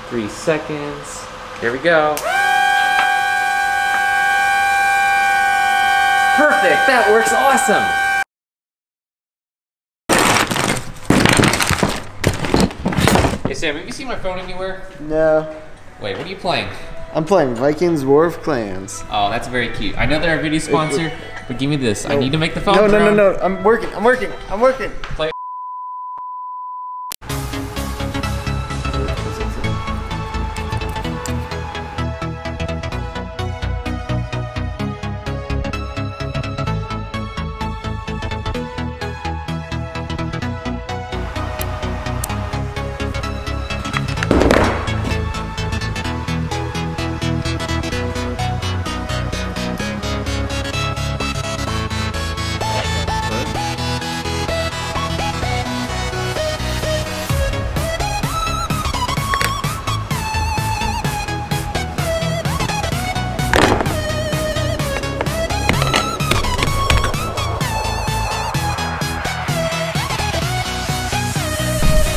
3 seconds. Here we go. Perfect, that works awesome. Hey Sam, have you seen my phone anywhere? No. Wait, what are you playing? I'm playing Vikings War of Clans. Oh, that's very cute. I know they're a video sponsor, but give me this. I need to make the phone No, drone. no. I'm working. Play.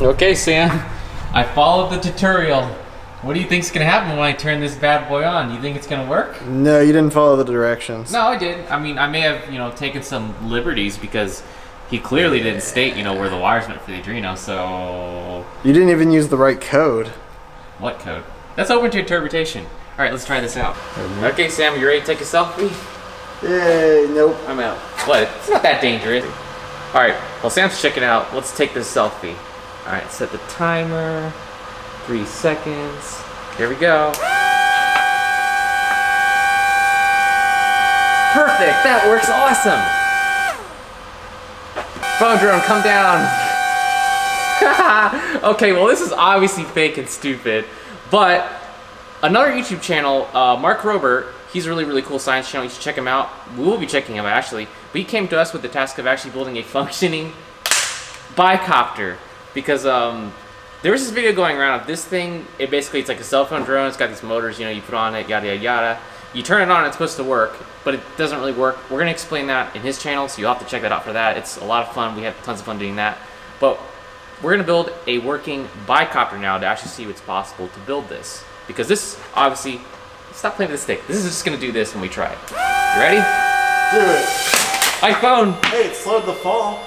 Okay, Sam, I followed the tutorial. What do you think's gonna happen when I turn this bad boy on? Do you think it's gonna work? No, you didn't follow the directions. No, I did. I mean, I may have, taken some liberties because he clearly didn't state, where the wires went for the Adreno, so... You didn't even use the right code. What code? That's open to interpretation. All right, let's try this out. Okay, Sam, you ready to take a selfie? Yay, nope. I'm out. What? It's not that dangerous. All right, well, Sam's checking out. Let's take this selfie. All right, set the timer. 3 seconds. Here we go. Perfect, that works awesome. Phone drone, come down. Okay, well, this is obviously fake and stupid, but another YouTube channel, Mark Robert, he's a really, really cool science channel. You should check him out. We will be checking him out, actually. But he came to us with the task of actually building a functioning bicopter. Because there was this video going around of this thing. It's like a cell phone drone. It's got these motors, you put on it, yada, yada, yada. You turn it on, it's supposed to work, but it doesn't really work. We're going to explain that in his channel, so you'll have to check that out for that. It's a lot of fun. We have tons of fun doing that. But we're going to build a working bicopter now to actually see what's possible to build this. Because this, obviously, stop playing with the stick. This is just going to do this when we try it. You ready? Do it. iPhone. Hey, it slowed the fall.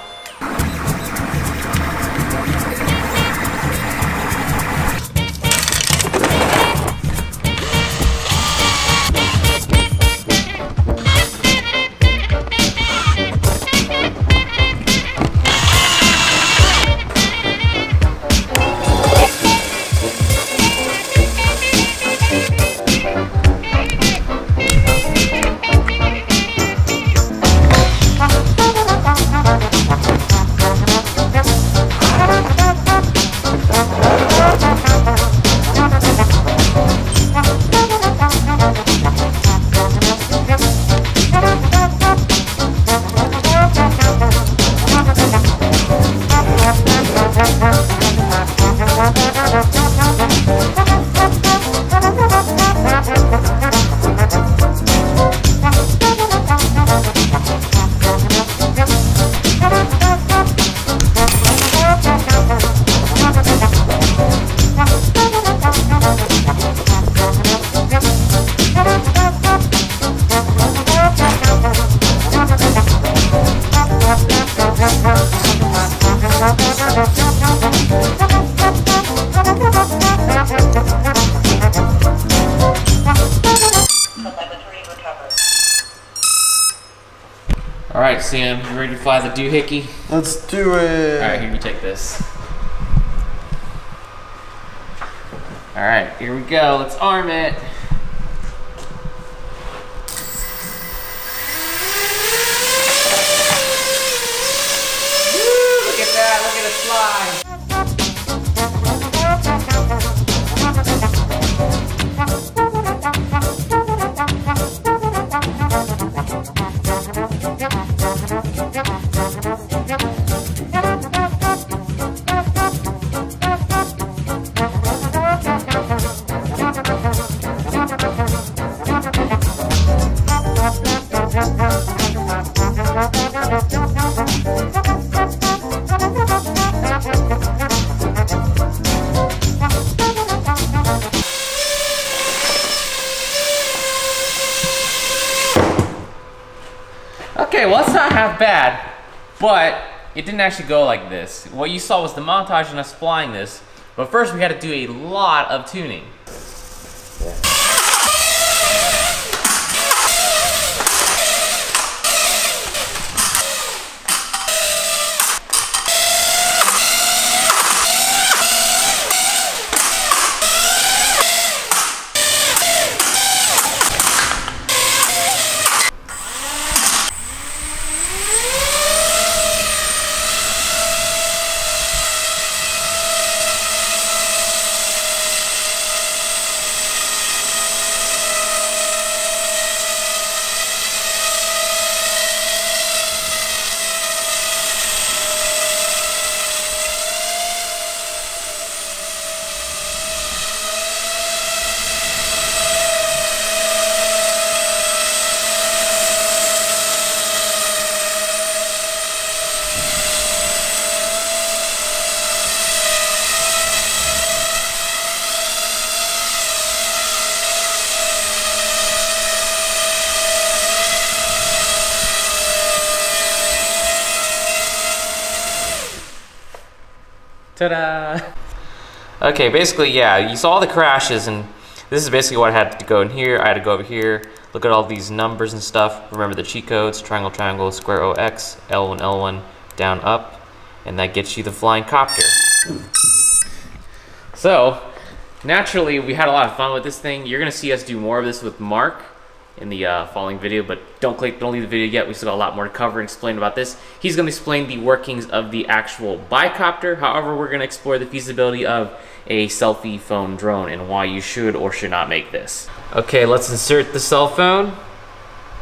All right, Sam, you ready to fly the doohickey? Let's do it. All right, here, you take this. All right, here we go. Let's arm it. Woo, look at that, look at it fly. half bad, but it didn't actually go like this. What you saw was the montage and us flying this, but first we had to do a lot of tuning. Ta-da! Okay, basically, yeah, you saw the crashes, and this is basically what I had to go in here. I had to go over here, look at all these numbers and stuff. Remember the cheat codes: triangle, triangle, square OX, L1, L1, down, up, and that gets you the flying copter. So, naturally, we had a lot of fun with this thing. You're gonna see us do more of this with Mark in the following video, but don't leave the video yet. We still got a lot more to cover and explain about this. He's going to explain the workings of the actual bicopter. However, we're going to explore the feasibility of a selfie phone drone and why you should or should not make this. Okay, let's insert the cell phone.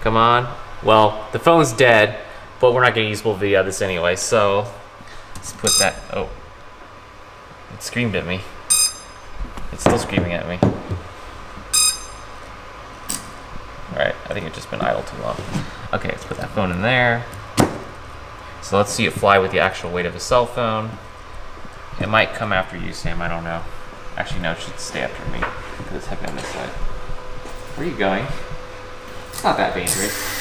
Come on. Well, the phone's dead, but we're not going to use full video of this anyway, so let's put that. Oh, it screamed at me. It's still screaming at me. Alright, I think it's just been idle too long. Okay, let's put that phone in there. So let's see it fly with the actual weight of a cell phone. It might come after you, Sam, I don't know. Actually, no, it should stay after me, because it's heavy on this side. Where are you going? It's not that dangerous.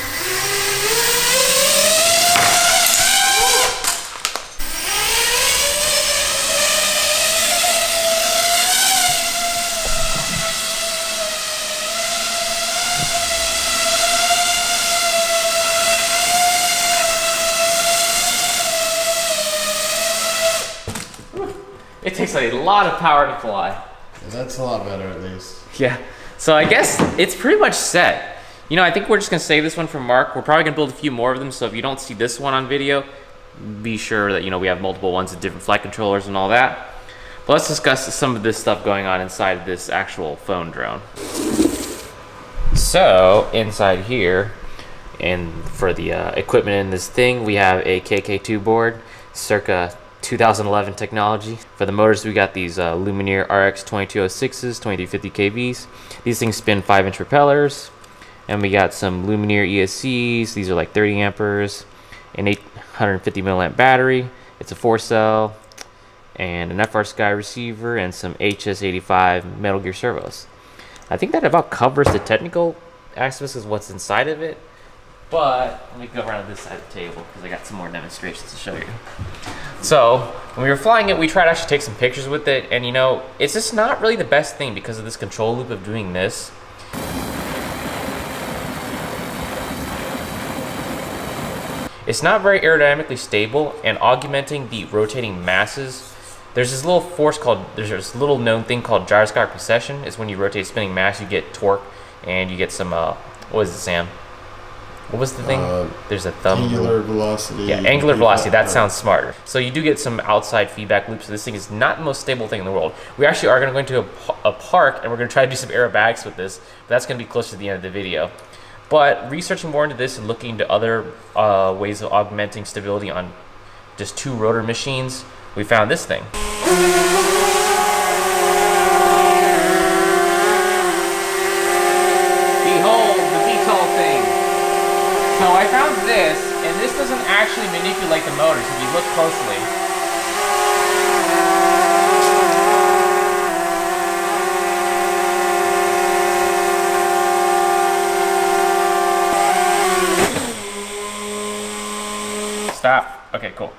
It takes a lot of power to fly. That's a lot better, at least. Yeah. So I guess it's pretty much set. You know, I think we're just gonna save this one for Mark. We're probably gonna build a few more of them, so if you don't see this one on video, be sure that, you know, we have multiple ones with different flight controllers and all that. But let's discuss some of this stuff going on inside of this actual phone drone. So, inside here, and for the equipment in this thing, we have a KK2 board, circa 2011 technology. For the motors, we got these Lumineer RX 2206s, 2350 kVs. These things spin 5-inch propellers. And we got some Lumineer ESCs. These are like 30 amperes, an 850 milliamp battery. It's a 4-cell, and an FrSky receiver, and some HS85 Metal Gear servos. I think that about covers the technical aspects of what's inside of it. But let me go around to this side of the table because I got some more demonstrations to show you. So when we were flying it, we tried to actually take some pictures with it, and you know, it's just not really the best thing because of this control loop of doing this. It's not very aerodynamically stable, and augmenting the rotating masses, there's this little known thing called gyroscopic precession. It's when you rotate spinning mass, you get torque, and you get some, what is it, Sam? What was the thing? There's a thumb. Angular velocity. Yeah, angular velocity. That sounds smarter. So you do get some outside feedback loops. So this thing is not the most stable thing in the world. We actually are going to go into a park, and we're going to try to do some aerobatics with this. But that's going to be close to the end of the video. But researching more into this and looking into other ways of augmenting stability on just 2 rotor machines, we found this thing. So I found this, and this doesn't actually manipulate the motors if you look closely. Okay, cool.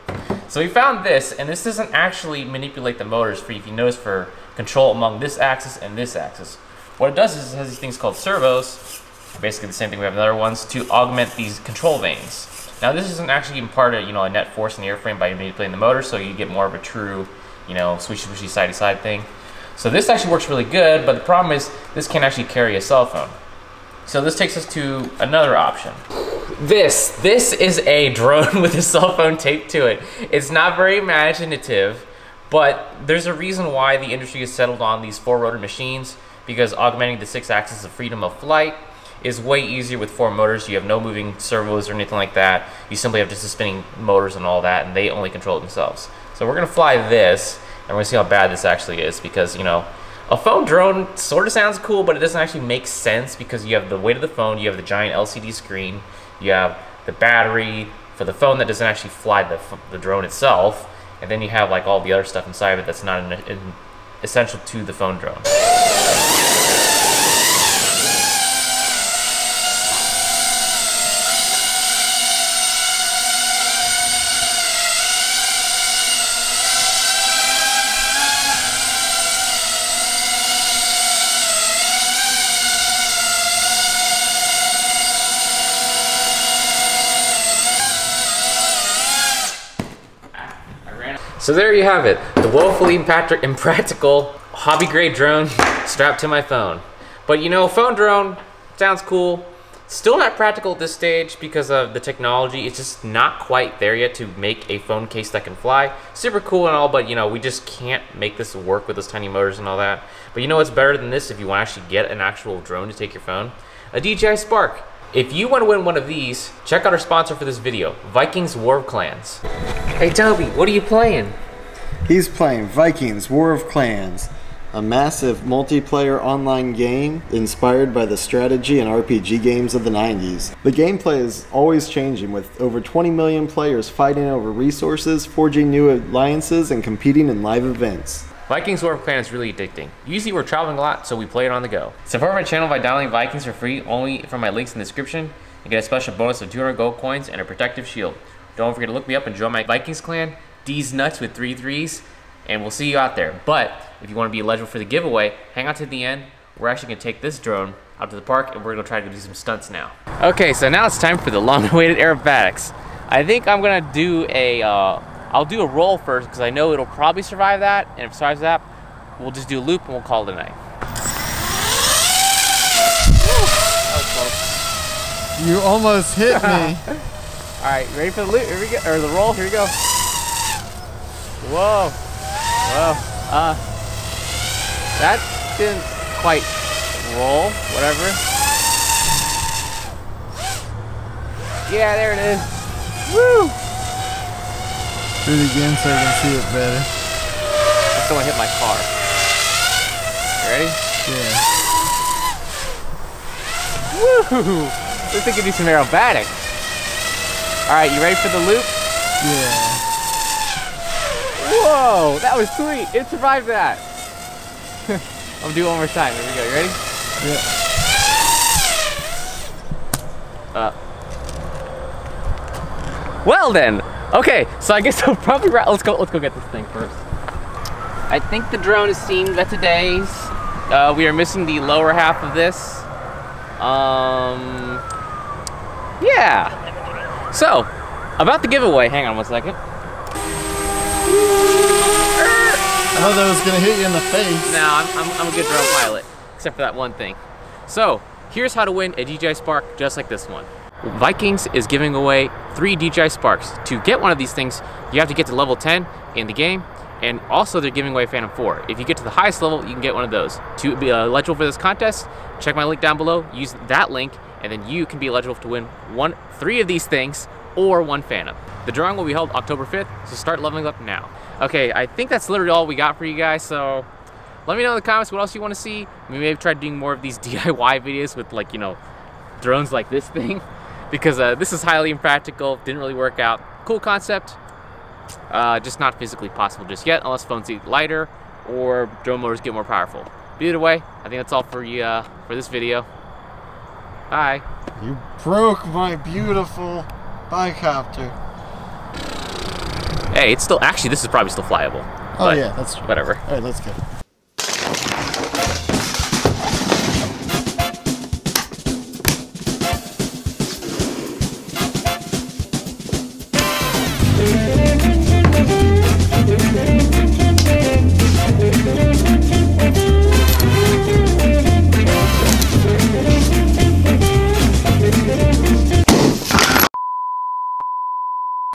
So we found this, and this doesn't actually manipulate the motors for, if you notice, for control among this axis and this axis. What it does is it has these things called servos, basically the same thing we have in other ones, to augment these control vanes. Now this isn't actually impart a net force in the airframe by manipulating the motor, so you get more of a true, swishy swishy side to side thing. So this actually works really good, but the problem is this can't actually carry a cell phone. So this takes us to another option. This is a drone with a cell phone taped to it. It's not very imaginative, but there's a reason why the industry has settled on these 4-rotor machines, because augmenting the 6 axis of freedom of flight is way easier with 4 motors. You have no moving servos or anything like that. You simply have just the spinning motors and all that, and they only control it themselves. So we're gonna fly this, and we're gonna see how bad this actually is, because a phone drone sort of sounds cool, but it doesn't actually make sense, because you have the weight of the phone, you have the giant LCD screen, you have the battery for the phone that doesn't actually fly the drone itself, and then you have like all the other stuff inside of it that's not essential to the phone drone. So there you have it, the woefully impractical hobby-grade drone strapped to my phone. But phone drone sounds cool. Still not practical at this stage because of the technology. It's just not quite there yet to make a phone case that can fly. Super cool and all, but we just can't make this work with those tiny motors and all that. But what's better than this if you want to actually get an actual drone to take your phone? A DJI Spark. If you want to win one of these, check out our sponsor for this video, Vikings War of Clans. Hey Toby, what are you playing? He's playing Vikings War of Clans, a massive multiplayer online game inspired by the strategy and RPG games of the 90s. The gameplay is always changing, with over 20 million players fighting over resources, forging new alliances, and competing in live events. Vikings War of Clans is really addicting. Usually we're traveling a lot, so we play it on the go. Support my channel by downloading Vikings for free, only from my links in the description. You get a special bonus of 200 gold coins and a protective shield. Don't forget to look me up and join my Vikings clan, D's Nuts with 3 3s, and we'll see you out there. But if you want to be eligible for the giveaway, hang on to the end. We're actually going to take this drone out to the park, and we're going to try to do some stunts now. Okay, so now it's time for the long-awaited aerobatics. I think I'm going to do I'll do a roll first, because I know it'll probably survive that, and if it survives that, we'll just do a loop and we'll call it a night. You almost hit me. Alright, ready for the loop? Here we go, or the roll, here we go. Whoa. Whoa. That didn't quite roll, whatever. Yeah, there it is. Woo! Do it again so I can see it better. I just don't want to hit my car. You ready? Yeah. Woo! This thing can do some aerobatics. Alright, you ready for the loop? Yeah. Whoa! That was sweet! It survived that! I'm gonna do it one more time. Here we go. You ready? Yeah. Well then! Okay, so I guess I'll probably let's go get this thing first. I think the drone has seen better days. We are missing the lower half of this. Yeah. So, about the giveaway, hang on one second. I thought that was gonna hit you in the face. No, I'm a good drone pilot, except for that one thing. So, here's how to win a DJI Spark just like this one. Vikings is giving away 3 DJI Sparks. To get one of these things, you have to get to level 10 in the game, and also they're giving away Phantom 4. If you get to the highest level, you can get one of those. To be eligible for this contest, check my link down below, use that link, and then you can be eligible to win 3 of these things or 1 Phantom. The drawing will be held October 5th, so start leveling up now. Okay, I think that's literally all we got for you guys, so let me know in the comments what else you want to see. We may have tried doing more of these DIY videos with drones like this thing. Because this is highly impractical, didn't really work out. Cool concept, just not physically possible just yet, unless phones get lighter or drone motors get more powerful. But either way, I think that's all for you for this video. Bye. You broke my beautiful bicopter. Hey, it's still, actually, this is probably still flyable. Oh but yeah, that's true. whatever. All right, let's go.